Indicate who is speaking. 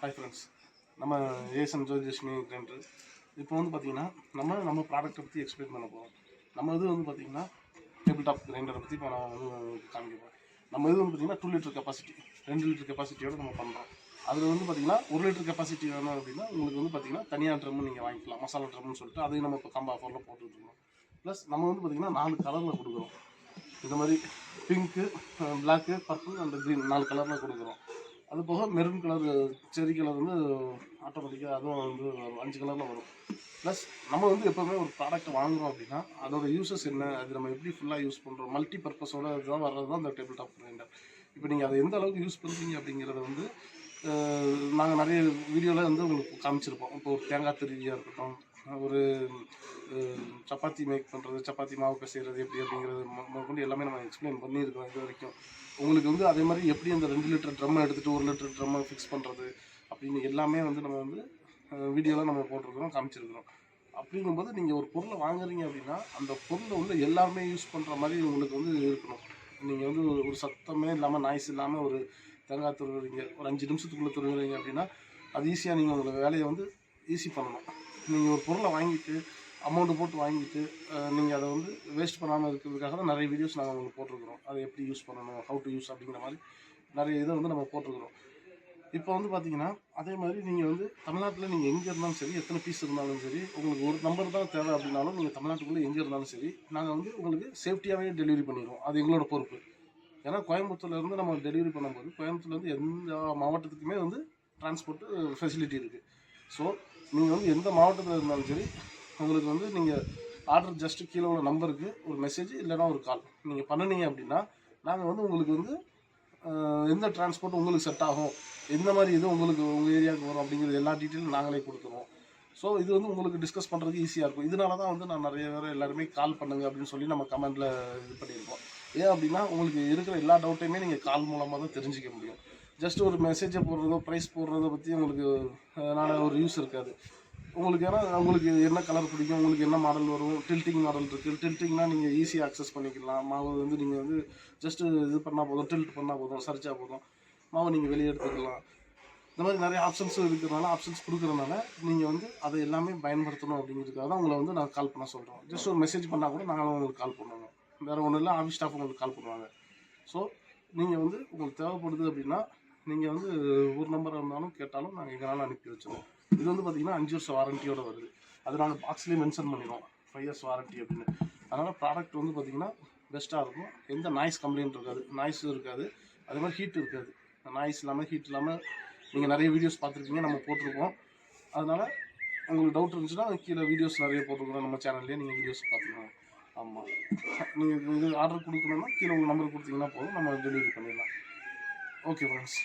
Speaker 1: Hi friends, நம்ம ASM Jyothilakshmi grinder. இப்போ வந்து பார்த்திங்கன்னா நம்ம ப்ராடக்ட்டை பற்றி எக்ஸ்பிளைன் பண்ண போகிறோம். நம்ம இது வந்து பார்த்திங்கன்னா டேபிள் டாப் கிரைண்டரை பற்றி இப்போ நான் வந்து காமிக்கிறேன். நம்ம இது வந்து பார்த்திங்கன்னா 2 லிட்டர் கெப்பாசிட்டி, 2 லிட்டர் கெப்பாசிட்டியோடு நம்ம பண்ணுறோம். அதில் வந்து பார்த்திங்கன்னா 1 லிட்டர் கெப்பாசிட்டி வேணும் அப்படின்னா உங்களுக்கு வந்து பார்த்திங்கன்னா தனியாக ட்ரம்மு நீங்கள் வாங்கிக்கலாம், மசாலா ட்ரம்னு சொல்லிட்டு அதையும் நம்ம இப்போ காம்போ ஆஃபரில் போட்டுட்ருக்கோம். ப்ளஸ் நம்ம வந்து பார்த்திங்கன்னா 4 கலரில் கொடுக்குறோம். இந்த மாதிரி pink, black, purple and green 4 கலரில் கொடுக்குறோம். அது போக மெரூன் கலர், செரி கலர் வந்து ஆட்டோமேட்டிக்காக அதுவும் வந்து 5 கலரில் வரும். ப்ளஸ் நம்ம வந்து எப்போவுமே ஒரு ப்ராடக்ட் வாங்குகிறோம் அப்படின்னா அதோட யூசஸ் என்ன, அது நம்ம எப்படி ஃபுல்லாக யூஸ் பண்ணுறோம், மல்டி பர்பஸோட இதுதான் வர்றது தான் இந்த டேபிள் டாப் கிரைண்டர். இப்போ நீங்கள் அதை எந்த அளவுக்கு யூஸ் பண்ணுறீங்க அப்படிங்கிறத வந்து நாங்கள் நிறைய வீடியோவில் வந்து உங்களுக்கு காமிச்சிருப்போம். இப்போ ஒரு தேங்காய் திருவியாக இருக்கட்டும், ஒரு சப்பாத்தி மேக் பண்ணுறது, சப்பாத்தி மாவு பிசைகிறது எப்படி அப்படிங்கிறது கொண்டு எல்லாமே நம்ம எக்ஸ்பிளைன் பண்ணியிருக்கோம் இது வரைக்கும். உங்களுக்கு வந்து அதே மாதிரி எப்படி அந்த 2 லிட்டர் ட்ரம்மை எடுத்துகிட்டு 1 லிட்டர் ட்ரம்மை ஃபிக்ஸ் பண்ணுறது அப்படின்னு எல்லாமே வந்து நம்ம வந்து வீடியோவில் நம்ம போட்டிருக்கிறோம், காமிச்சிருக்கிறோம். அப்படிங்கும்போது நீங்கள் ஒரு பொருளை வாங்குறீங்க அப்படின்னா அந்த பொருளை வந்து எல்லாருமே யூஸ் பண்ணுற மாதிரி உங்களுக்கு வந்து இருக்கணும். நீங்கள் வந்து ஒரு சத்தமே இல்லாமல், நாய்ஸ் இல்லாமல் ஒரு தேங்காய் துருவுறீங்க, ஒரு 5 நிமிஷத்துக்குள்ளே துருவுறீங்க அப்படின்னா அது ஈஸியாக நீங்கள் உங்களோட வேலையை வந்து ஈஸி பண்ணணும். நீங்கள் ஒரு பொருளை வாங்கிட்டு அமௌண்ட்டு போட்டு வாங்கிட்டு நீங்கள் அதை வந்து வேஸ்ட் பண்ணாமல் இருக்கிறதுக்காக தான் நிறைய வீடியோஸ் நாங்கள் உங்களுக்கு போட்டிருக்கிறோம். அதை எப்படி யூஸ் பண்ணணும், ஹவு டு யூஸ் அப்படிங்கிற மாதிரி நிறைய இதை வந்து நம்ம போட்டிருக்கிறோம். இப்போ வந்து பார்த்தீங்கன்னா அதே மாதிரி நீங்கள் வந்து தமிழ்நாட்டில் நீங்கள் எங்கே இருந்தாலும் சரி, எத்தனை பீஸ் இருந்தாலும் சரி, உங்களுக்கு ஒரு நம்பர் தான் தேவை அப்படின்னாலும் நீங்கள் தமிழ்நாட்டுக்குள்ளே எங்கே இருந்தாலும் சரி நாங்கள் வந்து உங்களுக்கு சேஃப்டியாகவே டெலிவரி பண்ணிடுவோம். அது எங்களோட பொறுப்பு. ஏன்னா கோயம்புத்தூர்லேருந்து நம்ம டெலிவரி பண்ணும்போது கோயம்புத்தூர்லேருந்து எந்த மாவட்டத்துக்குமே வந்து டிரான்ஸ்போர்ட்டு ஃபெசிலிட்டி இருக்குது. ஸோ நீங்கள் வந்து எந்த மாவட்டத்தில் இருந்தாலும் சரி உங்களுக்கு வந்து நீங்கள் ஆர்டர் ஜஸ்ட்டு கீழே உள்ள நம்பருக்கு ஒரு மெசேஜ் இல்லைனா ஒரு கால் நீங்கள் பண்ணினீங்க அப்படின்னா நாங்கள் வந்து உங்களுக்கு வந்து எந்த டிரான்ஸ்போர்ட் உங்களுக்கு செட் ஆகும், எந்த மாதிரி இது உங்களுக்கு உங்கள் ஏரியாவுக்கு வரும் அப்படிங்கிறது எல்லா டீட்டெயிலும் நாங்களே கொடுத்துருவோம். ஸோ இது வந்து உங்களுக்கு டிஸ்கஸ் பண்ணுறதுக்கு ஈஸியாக இருக்கும். இதனால தான் வந்து நான் நிறைய பேர் எல்லாருமே கால் பண்ணுங்க அப்படின்னு சொல்லி நம்ம கமெண்ட்டில் இது பண்ணியிருக்கோம். ஏன் அப்படின்னா உங்களுக்கு இருக்கிற எல்லா டவுட்டையுமே நீங்கள் கால் மூலமாக தான் தெரிஞ்சிக்க முடியும். ஜஸ்ட் ஒரு மெசேஜை போடுறதோ ப்ரைஸ் போடுறதோ பற்றி உங்களுக்கு அதனால் ஒரு யூஸ் இருக்காது உங்களுக்கு. ஏன்னா உங்களுக்கு என்ன கலர் பிடிக்கும், உங்களுக்கு என்ன மாடல் வரும், டில்ட்டிங் மாடல் இருக்குது. டில்ட்டிங்னா நீங்கள் ஈஸியாக அக்சஸ் பண்ணிக்கலாம். மாவு வந்து நீங்கள் வந்து ஜஸ்ட்டு இது பண்ணால் போதும், டில்ட் பண்ணால் போதும், சரிச்சா போதும், மாவை நீங்கள் வெளியே எடுத்துக்கலாம். இந்த மாதிரி நிறைய ஆப்ஷன்ஸும் இருக்கிறதுனால, ஆப்ஷன்ஸ் கொடுக்குறதுனால நீங்கள் வந்து அதை எல்லாமே பயன்படுத்தணும் அப்படிங்கிறதுக்காக தான் உங்களை வந்து நாங்கள் கால் பண்ண சொல்கிறோம். ஜஸ்ட் ஒரு மெசேஜ் பண்ணால் கூட நாங்களும் உங்களுக்கு கால் பண்ணுவோம். வேறு ஒன்றும் இல்லை, ஆஃபீஸ் ஸ்டாஃப் உங்களுக்கு கால் பண்ணுவாங்க. ஸோ நீங்கள் வந்து உங்களுக்கு தேவைப்படுது அப்படின்னா நீங்கள் வந்து ஒரு நம்பராக இருந்தாலும் கேட்டாலும் நாங்கள் எங்களால் அனுப்பி வச்சுருவோம். இது வந்து பார்த்திங்கன்னா 5 வருஷம் வாரண்டியோடு வருது. அது நாங்கள் பாக்ஸ்லேயே மென்ஷன் பண்ணிடுவோம் 5 இயர்ஸ் வாரண்ட்டி அப்படின்னு. அதனால் ப்ராடக்ட் வந்து பார்த்திங்கன்னா பெஸ்ட்டாக இருக்கும். எந்த நாய்ஸ் கம்ப்ளைண்ட் இருக்காது, நாய்ஸும் இருக்காது, அதே மாதிரி ஹீட் இருக்காது. நாய்ஸ் இல்லாமல், ஹீட் இல்லாமல் நீங்கள் நிறைய வீடியோஸ் பார்த்துருக்கீங்க, நம்ம போட்டிருக்கோம். அதனால் உங்களுக்கு டவுட் இருந்துச்சுன்னா கீழே வீடியோஸ் நிறைய போட்டிருக்கோம் நம்ம சேனல்லேயே, நீங்கள் வீடியோஸ் பார்த்துக்கோங்க. ஆமாம், நீங்கள் இது ஆர்டர் கொடுக்கணுன்னா கீழே உங்கள் நம்பர் கொடுத்தீங்கன்னா போதும், நம்ம டெலிவரி பண்ணிடலாம். Okay friends.